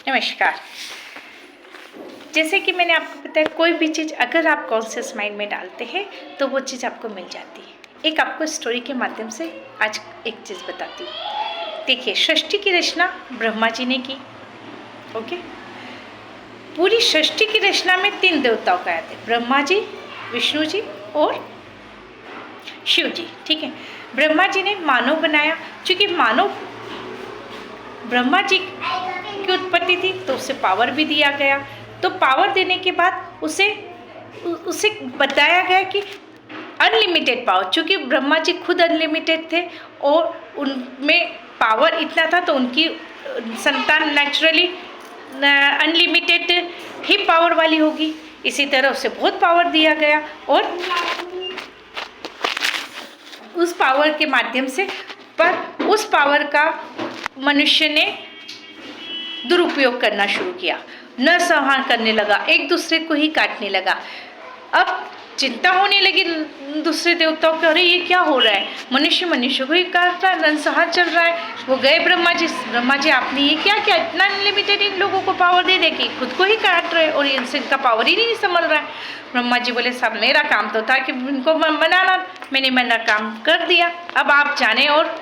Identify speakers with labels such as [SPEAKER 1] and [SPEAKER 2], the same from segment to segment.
[SPEAKER 1] नमस्कार। जैसे कि मैंने आपको बताया, कोई भी चीज़ अगर आप कॉन्शियस माइंड में डालते हैं तो वो चीज़ आपको मिल जाती है। एक आपको स्टोरी के माध्यम से आज एक चीज़ बताती हूँ। देखिए, सृष्टि की रचना ब्रह्मा जी ने की। ओके, पूरी सृष्टि की रचना में 3 देवताओं का आते हैं, ब्रह्मा जी, विष्णु जी और शिव जी। ठीक है, ब्रह्मा जी ने मानव बनाया। चूँकि मानव ब्रह्मा जी की उत्पत्ति थी तो उसे पावर भी दिया गया। तो पावर देने के बाद उसे बताया गया कि अनलिमिटेड पावर, चूँकि ब्रह्मा जी खुद अनलिमिटेड थे और उनमें पावर इतना था तो उनकी संतान नेचुरली अनलिमिटेड ही पावर वाली होगी। इसी तरह उसे बहुत पावर दिया गया और उस पावर के माध्यम से पर उस पावर का मनुष्य ने दुरुपयोग करना शुरू किया, नरसंहार करने लगा, एक दूसरे को ही काटने लगा। अब चिंता होने लगी दूसरे देवताओं को, अरे ये क्या हो रहा है, मनुष्य को ही काट रहा है, नरसंहार चल रहा है। वो गए ब्रह्मा जी आपने ये क्या किया, इतना अनलिमिटेड इन लोगों को पावर दे कि खुद को ही काट रहे और इनसे इनका पावर ही नहीं संभल रहा है। ब्रह्मा जी बोले, सब मेरा काम तो था कि इनको बनाना, मैंने मेरा काम कर दिया, अब आप जाने। और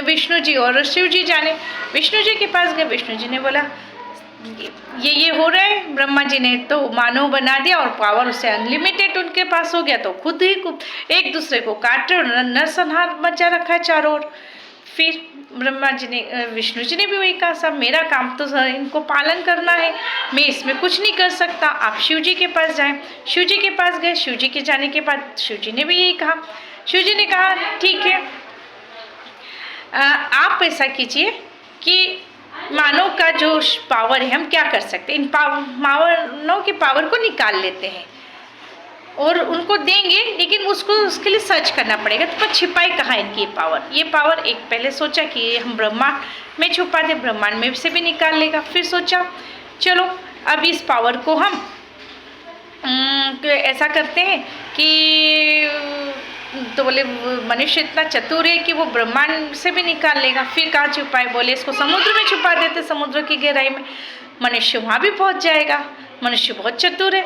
[SPEAKER 1] विष्णु जी और शिव जी जाने। विष्णु जी के पास गए, विष्णु जी ने बोला ये हो रहा है। ब्रह्मा जी ने तो मानव बना दिया और पावर उससे अनलिमिटेड उनके पास हो गया, तो खुद ही एक दूसरे को काट रहे, नरसंहार मचा रखा है चारों ओर। फिर ब्रह्मा जी ने विष्णु जी ने भी वही कहा, सब मेरा काम तो इनको पालन करना है, मैं इसमें कुछ नहीं कर सकता, आप शिव जी के पास जाएं। शिव जी के पास गए। शिव जी के जाने के बाद शिव जी ने भी यही कहा। शिव जी ने कहा, ठीक है, आप ऐसा कीजिए कि मानव का जो पावर है हम क्या कर सकते हैं, इन मानव की पावर को निकाल लेते हैं और उनको देंगे, लेकिन उसके लिए सर्च करना पड़ेगा। तो पर छिपाई कहाँ इनकी ये पावर एक पहले सोचा कि हम ब्रह्मांड में छुपा दे, ब्रह्मांड में से भी निकाल लेगा। फिर सोचा चलो अब इस पावर को हम ऐसा करते हैं कि तो बोले मनुष्य इतना चतुर है कि वो ब्रह्मांड से भी निकाल लेगा। फिर कहाँ छुपाए, बोले इसको समुद्र में छुपा देते, समुद्र की गहराई में, मनुष्य वहाँ भी पहुँच जाएगा, मनुष्य बहुत चतुर है।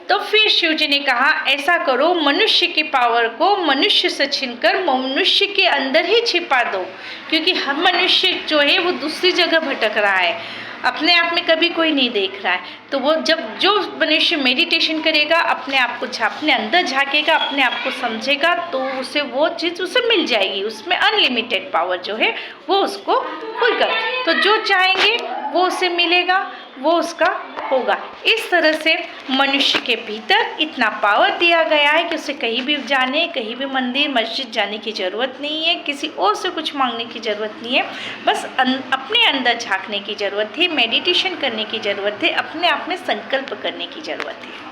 [SPEAKER 1] तो फिर शिव जी ने कहा, ऐसा करो, मनुष्य की पावर को मनुष्य से छीनकर मनुष्य के अंदर ही छिपा दो, क्योंकि हम मनुष्य जो है वो दूसरी जगह भटक रहा है, अपने आप में कभी कोई नहीं देख रहा है। तो वो जो मनुष्य मेडिटेशन करेगा, अपने आप को अपने अंदर झाँकेगा, अपने आप को समझेगा, तो उसे वो चीज़ उसे मिल जाएगी। उसमें अनलिमिटेड पावर जो है वो उसको होगा, तो जो चाहेंगे वो उसे मिलेगा, वो उसका होगा। इस तरह से मनुष्य के भीतर इतना पावर दिया गया है कि उसे कहीं भी जाने, कहीं भी मंदिर मस्जिद जाने की ज़रूरत नहीं है, किसी और से कुछ मांगने की ज़रूरत नहीं है, बस अपने अंदर झांकने की ज़रूरत है, मेडिटेशन करने की ज़रूरत है, अपने आप में संकल्प करने की ज़रूरत है।